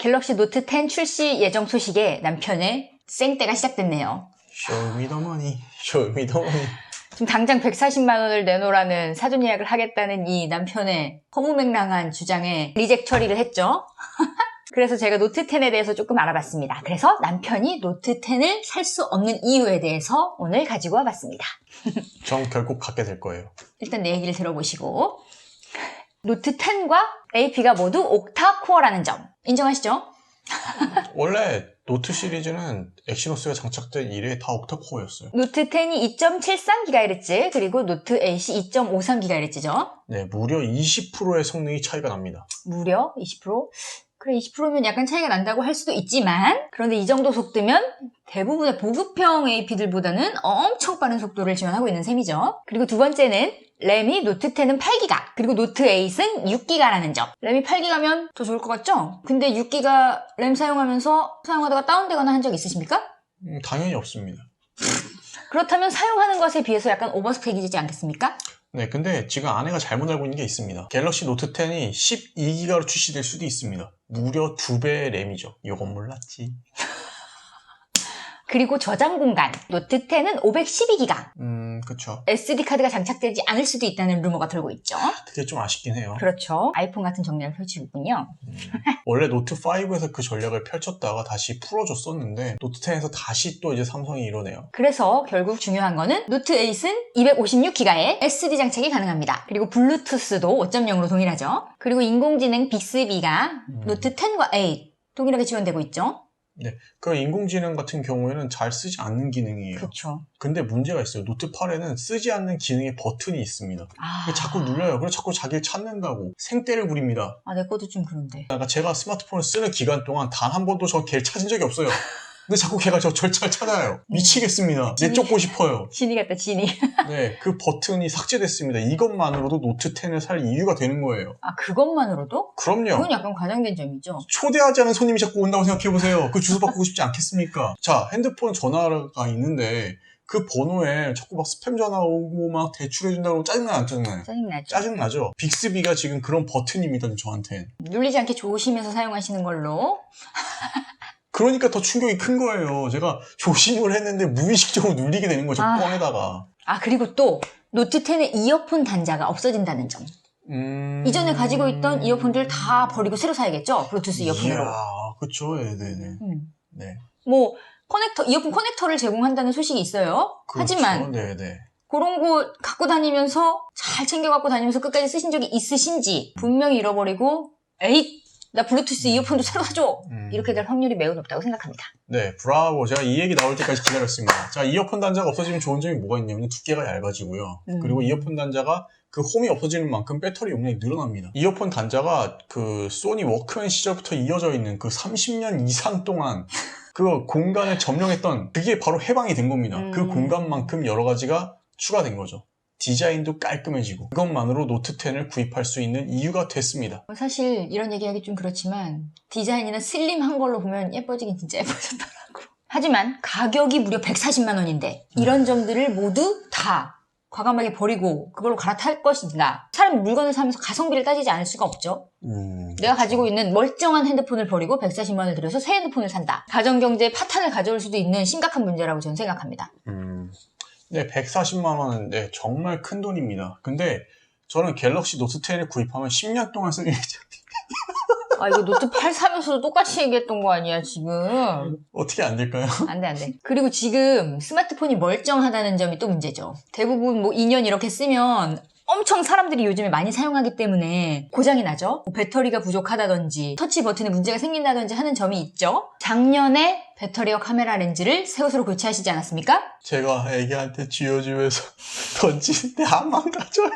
갤럭시 노트 10 출시 예정 소식에 남편의 쌩떼가 시작됐네요. 쇼미더머니, 쇼미더머니. 지금 당장 140만 원을 내놓으라는 사전 예약을 하겠다는 이 남편의 허무맹랑한 주장에 리젝 처리를 했죠. 그래서 제가 노트 10에 대해서 조금 알아봤습니다. 그래서 남편이 노트 10을 살 수 없는 이유에 대해서 오늘 가지고 와봤습니다. 전 결국 갖게 될 거예요. 일단 내 얘기를 들어보시고, 노트 10과 AP가 모두 옥타코어라는 점 인정하시죠? 원래 노트 시리즈는 엑시노스가 장착된 1회 다 옥타코어였어요. 노트 10이 2.73GHz 그리고 노트 8이 2.53GHz죠. 네, 무려 20%의 성능이 차이가 납니다. 무려 20%? 그래 20%면 약간 차이가 난다고 할 수도 있지만, 그런데 이 정도 속도면 대부분의 보급형 AP들보다는 엄청 빠른 속도를 지원하고 있는 셈이죠. 그리고 두 번째는 램이 노트 10은 8GB 그리고 노트 8은 6GB라는 점. 램이 8GB면 더 좋을 것 같죠? 근데 6GB 램 사용하다가 다운되거나 한 적 있으십니까? 당연히 없습니다. 그렇다면 사용하는 것에 비해서 약간 오버스펙이지 않겠습니까? 네, 근데 지금 아내가 잘못 알고 있는 게 있습니다. 갤럭시 노트 10이 12기가로 출시될 수도 있습니다. 무려 2배의 램이죠. 이건 몰랐지. 그리고 저장 공간, 노트 10은 512기가. 그쵸. SD카드가 장착되지 않을 수도 있다는 루머가 돌고 있죠. 그게 좀 아쉽긴 해요. 그렇죠. 아이폰 같은 전략을 펼치군요. 원래 노트 5에서 그 전략을 펼쳤다가 다시 풀어줬었는데 노트 10에서 다시 또 이제 삼성이 이러네요. 그래서 결국 중요한 거는 노트 8은 256기가의 SD 장착이 가능합니다. 그리고 블루투스도 5.0으로 동일하죠. 그리고 인공지능 빅스비가 노트 10과 8 동일하게 지원되고 있죠. 네, 그 인공지능 같은 경우에는 잘 쓰지 않는 기능이에요. 그렇죠. 근데 문제가 있어요. 노트 8에는 쓰지 않는 기능의 버튼이 있습니다. 자꾸 눌러요. 그래서 자꾸 자기를 찾는다고 생떼를 부립니다. 내 것도 좀 그런데. 그러니까 제가 스마트폰을 쓰는 기간 동안 단 한 번도 저 걔를 찾은 적이 없어요. 근데 자꾸 걔가 절 찾아요. 미치겠습니다. 내쫓고 싶어요. 지니 같다, 지니. 네, 그 버튼이 삭제됐습니다. 이것만으로도 노트 10을 살 이유가 되는 거예요. 그것만으로도? 그럼요. 그건 약간 과장된 점이죠. 초대하지 않은 손님이 자꾸 온다고 생각해보세요. 그 주소 바꾸고 싶지 않겠습니까? 자, 핸드폰 전화가 있는데 그 번호에 자꾸 막 스팸 전화 오고 막 대출해준다고 짜증나요, 안 짜증나요? 짜증나죠. 짜증나죠. 빅스비가 지금 그런 버튼입니다, 저한텐. 눌리지 않게 조심해서 사용하시는 걸로. 그러니까 더 충격이 큰 거예요. 제가 조심을 했는데 무의식적으로 눌리게 되는 거죠, 뻥에다가. 그리고 또 노트 10의 이어폰 단자가 없어진다는 점. 이전에 가지고 있던 이어폰들 다 버리고 새로 사야겠죠? 블루투스 이어폰으로. 이야, 그쵸, 네네네. 네. 뭐 이어폰 커넥터를 제공한다는 소식이 있어요. 그렇죠. 하지만 네네. 그런 거 갖고 다니면서 잘 챙겨 갖고 다니면서 끝까지 쓰신 적이 있으신지, 분명히 잃어버리고 에잇! 나 블루투스 이어폰도 새로 사줘! 이렇게 될 확률이 매우 높다고 생각합니다. 네, 브라보. 제가 이 얘기 나올 때까지 기다렸습니다. 자, 이어폰 단자가 없어지면 좋은 점이 뭐가 있냐면 두께가 얇아지고요. 그리고 이어폰 단자가 그 홈이 없어지는 만큼 배터리 용량이 늘어납니다. 이어폰 단자가 그 소니 워크맨 시절부터 이어져 있는 그 30년 이상 동안 그 공간을 점령했던 그게 바로 해방이 된 겁니다. 그 공간만큼 여러 가지가 추가된 거죠. 디자인도 깔끔해지고 그것만으로 노트 10을 구입할 수 있는 이유가 됐습니다. 사실 이런 얘기하기 좀 그렇지만 디자인이나 슬림한 걸로 보면 예뻐지긴 진짜 예뻐졌더라고. 하지만 가격이 무려 140만 원인데 이런 점들을 모두 다 과감하게 버리고 그걸로 갈아탈 것인가. 사람이 물건을 사면서 가성비를 따지지 않을 수가 없죠. 내가 가지고 있는 멀쩡한 핸드폰을 버리고 140만 원을 들여서 새 핸드폰을 산다. 가정경제에 파탄을 가져올 수도 있는 심각한 문제라고 저는 생각합니다. 네, 140만 원은 네, 정말 큰 돈입니다. 근데 저는 갤럭시 노트 10을 구입하면 10년 동안 쓸 예정이에요. 이거 노트 8 사면서도 똑같이 얘기했던 거 아니야, 지금. 어떻게 안 될까요? 안 돼. 그리고 지금 스마트폰이 멀쩡하다는 점이 또 문제죠. 대부분 뭐 2년 이렇게 쓰면 엄청 사람들이 요즘에 많이 사용하기 때문에 고장이 나죠. 배터리가 부족하다든지 터치 버튼에 문제가 생긴다든지 하는 점이 있죠. 작년에 배터리와 카메라 렌즈를 새 옷으로 교체하시지 않았습니까? 제가 애기한테 쥐어주면서 던지는데 안 망가져요.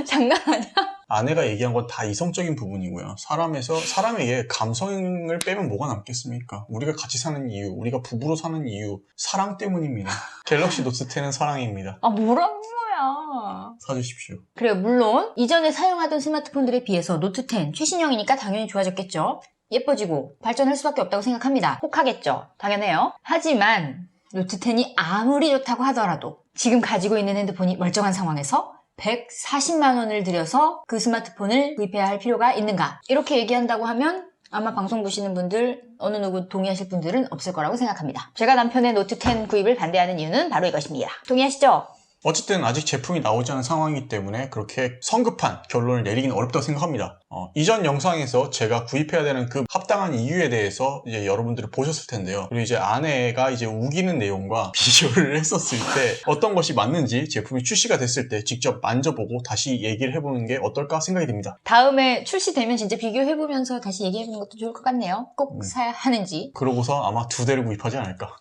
장난 아니야? 아내가 얘기한 건 다 이성적인 부분이고요. 사람에게 감성을 빼면 뭐가 남겠습니까? 우리가 같이 사는 이유, 우리가 부부로 사는 이유, 사랑 때문입니다. 갤럭시 노트 10은 사랑입니다. 뭐라는 거야. 사주십시오. 그래요. 물론 이전에 사용하던 스마트폰들에 비해서 노트 10 최신형이니까 당연히 좋아졌겠죠. 예뻐지고 발전할 수밖에 없다고 생각합니다. 혹하겠죠. 당연해요. 하지만 노트 10이 아무리 좋다고 하더라도 지금 가지고 있는 핸드폰이 멀쩡한 상황에서 140만 원을 들여서 그 스마트폰을 구입해야 할 필요가 있는가? 이렇게 얘기한다고 하면 아마 방송 보시는 분들 어느 누구 동의하실 분들은 없을 거라고 생각합니다. 제가 남편의 노트 10 구입을 반대하는 이유는 바로 이것입니다. 동의하시죠? 어쨌든 아직 제품이 나오지 않은 상황이기 때문에 그렇게 성급한 결론을 내리기는 어렵다고 생각합니다. 이전 영상에서 제가 구입해야 되는 그 합당한 이유에 대해서 이제 여러분들이 보셨을 텐데요. 그리고 이제 아내가 이제 우기는 내용과 비교를 했었을 때 어떤 것이 맞는지 제품이 출시가 됐을 때 직접 만져보고 다시 얘기를 해보는 게 어떨까 생각이 듭니다. 다음에 출시되면 진짜 비교해보면서 다시 얘기해보는 것도 좋을 것 같네요. 꼭 사야 하는지. 그러고서 아마 2대를 구입하지 않을까.